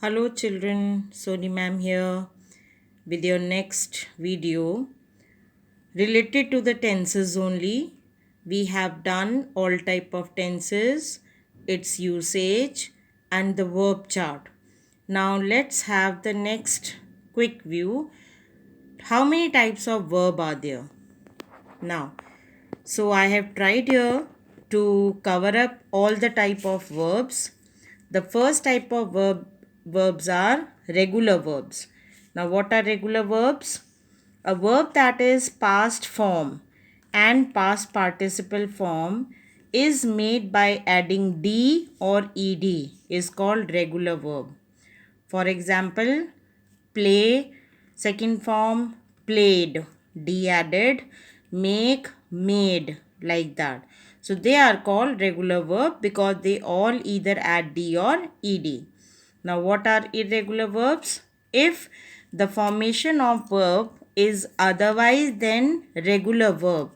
Hello children, Sony ma'am here with your next video related to the tenses only. We have done all type of tenses, its usage and the verb chart. Now let's have the next quick view. How many types of verb are there? Now, so I have tried here to cover up all the type of verbs. The first type of verbs are regular verbs. Now what are regular verbs? A verb that is past form and past participle form is made by adding d or ed is called regular verb. For example, play, second form, played, d added, make, made, like that. So they are called regular verb because they all either add d or ed. Now what are irregular verbs? If the formation of verb is otherwise than regular verb,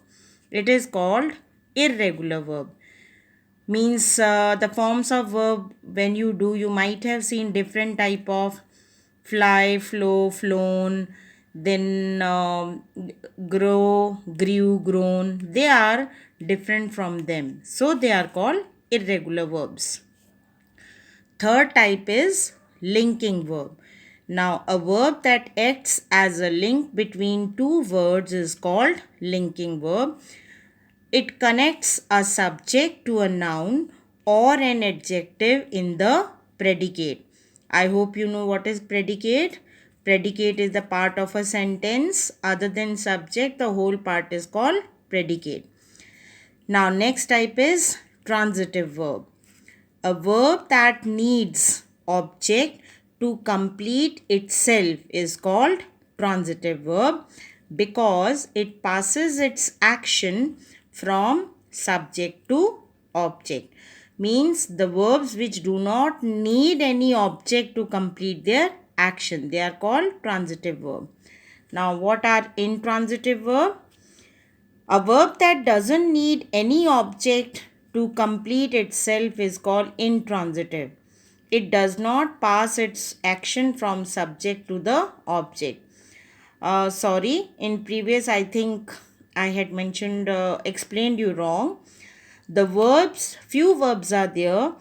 it is called irregular verb. Means the forms of verb when you might have seen different type of fly, flow, flown, then grow, grew, grown. They are different from them, so they are called irregular verbs. Third type is linking verb. Now a verb that acts as a link between two words is called linking verb. It connects a subject to a noun or an adjective in the predicate. I hope you know what is predicate. Predicate is the part of a sentence. Other than subject, the whole part is called predicate. Now next type is transitive verb. A verb that needs object to complete itself is called transitive verb because it passes its action from subject to object. Means the verbs which do not need any object to complete their action, they are called transitive verb. Now what are intransitive verb? A verb that doesn't need any object to complete itself is called intransitive. It does not pass its action from subject to the object. Sorry, in previous I think I had mentioned, explained you wrong. The verbs, few verbs are there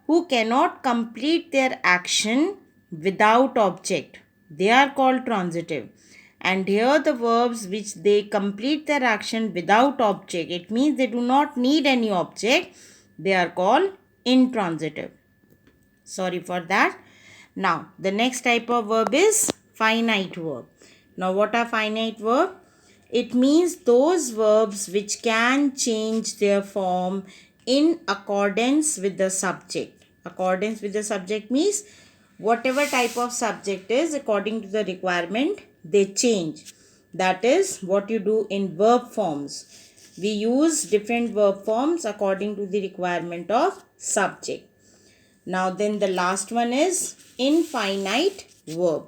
who cannot complete their action without object. They are called transitive. And here the verbs which they complete their action without object, it means they do not need any object, they are called intransitive. Sorry for that. Now the next type of verb is finite verb. Now what are finite verb? It means those verbs which can change their form in accordance with the subject. Accordance with the subject means whatever type of subject is, according to the requirement, they change. That is what you do in verb forms. We use different verb forms according to the requirement of subject. Now then the last one is infinite verb.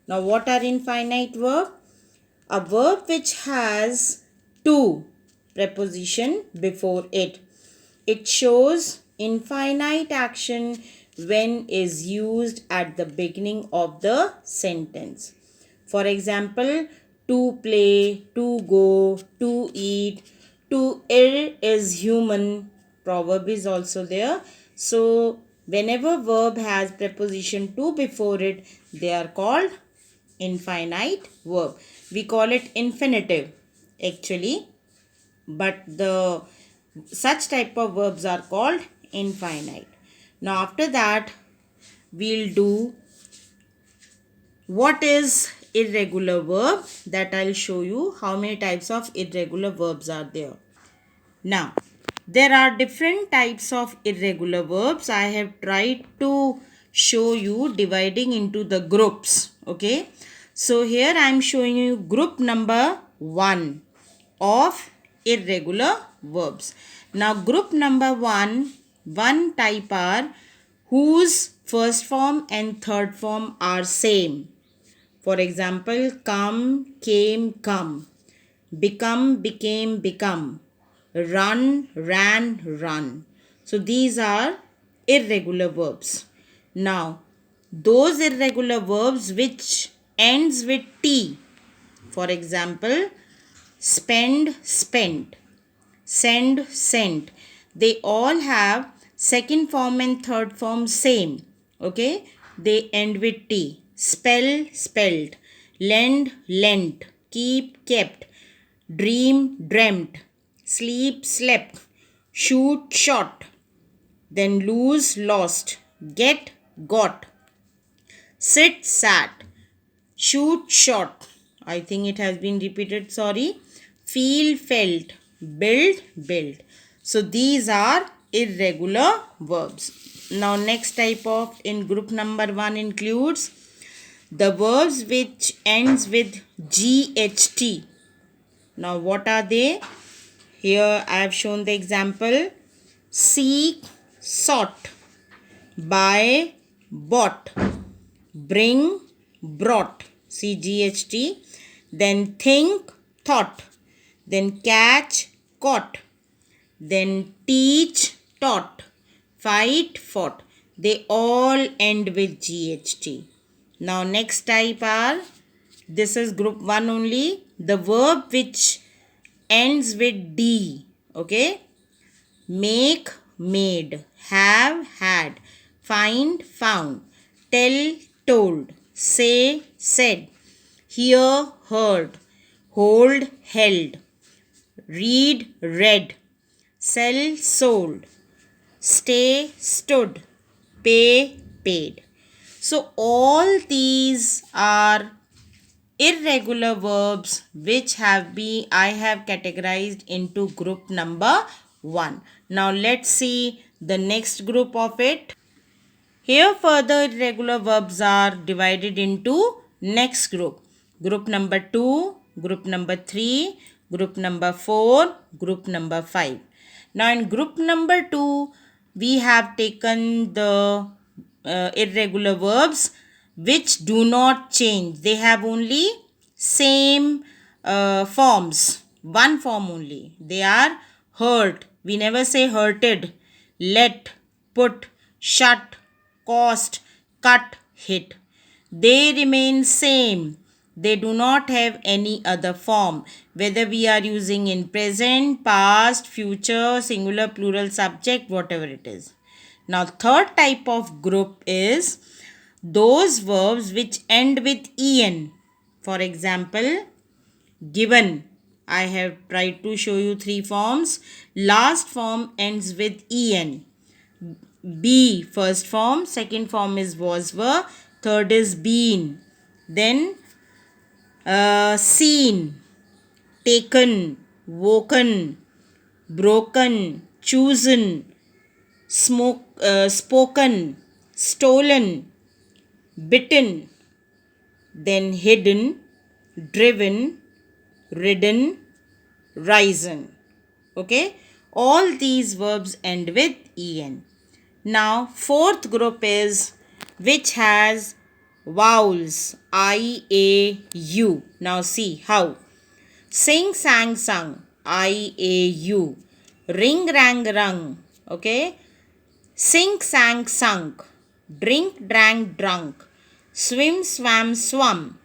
Now what are infinite verb? A verb which has two preposition before it. It shows infinite action when is used at the beginning of the sentence. For example, to play, to go, to eat, to err is human. Proverb is also there. So whenever verb has preposition to before it, they are called infinite verb. We call it infinitive actually, but the such type of verbs are called infinite. Now after that we'll do what is irregular verb, that I'll show you how many types of irregular verbs are there. Now there are different types of irregular verbs. I have tried to show you dividing into the groups. Okay, so here I am showing you group number 1 of irregular verbs. Now group number 1, one type are whose first form and third form are same. For example, come, came, come, become, became, become, run, ran, run. So these are irregular verbs. Now those irregular verbs which ends with T. For example, spend, spent, send, sent. They all have second form and third form same. Okay, they end with T. Spell, spelled, lend, lent, keep, kept, dream, dreamt, sleep, slept, shoot, shot, then lose, lost, get, got, sit, sat, shoot, shot. I think it has been repeated, sorry. Feel, felt, build, built. So these are irregular verbs. Now next type of in group number 1 includes the verbs which ends with GHT. Now what are they? Here I have shown the example. Seek, sought, buy, bought, bring, brought, CGHT, then think, thought, then catch, caught, then teach, taught, fight, fought. They all end with GHT. Now next type are, this is group 1 only, the verb which ends with D. Okay, make, made, have, had, find, found, tell, told, say, said, hear, heard, hold, held, read, read, sell, sold, stay, stood, pay, paid. So all these are irregular verbs which I have categorized into group number 1. Now let's see the next group of it. Here further irregular verbs are divided into next group. Group number 2, group number 3, group number 4, group number 5. Now in group number 2, we have taken the irregular verbs which do not change. They have only same forms, one form only. They are hurt. We never say hurted, let, put, shut, cost, cut, hit. They remain same. They do not have any other form, whether we are using in present, past, future, singular, plural, subject, whatever it is. Now third type of group is those verbs which end with en. For example, given. I have tried to show you 3 forms. Last form ends with en. Be, first form, second form is was, were, third is been. Then seen, taken, woken, broken, chosen, spoken, stolen, bitten, then hidden, driven, ridden, risen. Okay, all these verbs end with en. Now fourth group is which has vowels I, A, U. Now see how. Sing, sang, sung, I, A, U. Ring, rang, rung. Okay. Sing, sang, sunk. Drink, drank, drunk. Swim, swam, swum.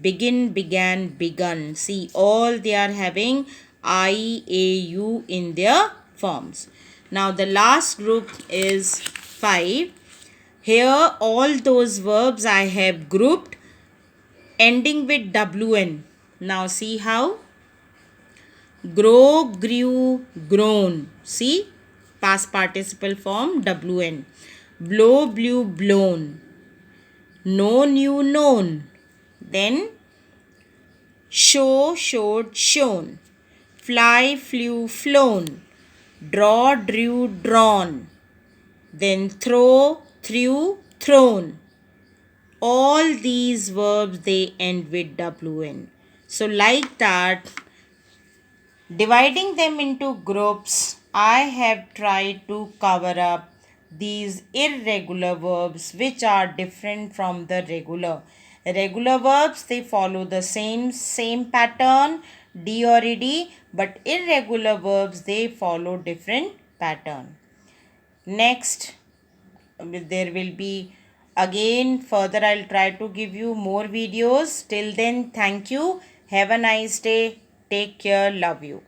Begin, began, begun. See, all they are having I, A, U in their forms. Now the last group is 5. Here all those verbs I have grouped ending with WN. Now see how. Grow, grew, grown. See, past participle form WN. Blow, blew, blown. Know, knew, known. Then show, showed, shown. Fly, flew, flown. Draw, drew, drawn. Then throw, threw, thrown. All these verbs they end with WN. So like that, dividing them into groups, I have tried to cover up these irregular verbs which are different from the regular. Regular verbs, they follow the same pattern, D or ED, but irregular verbs, they follow different pattern. Next, there will be again further I'll try to give you more videos. Till then, thank you. Have a nice day. Take care. Love you.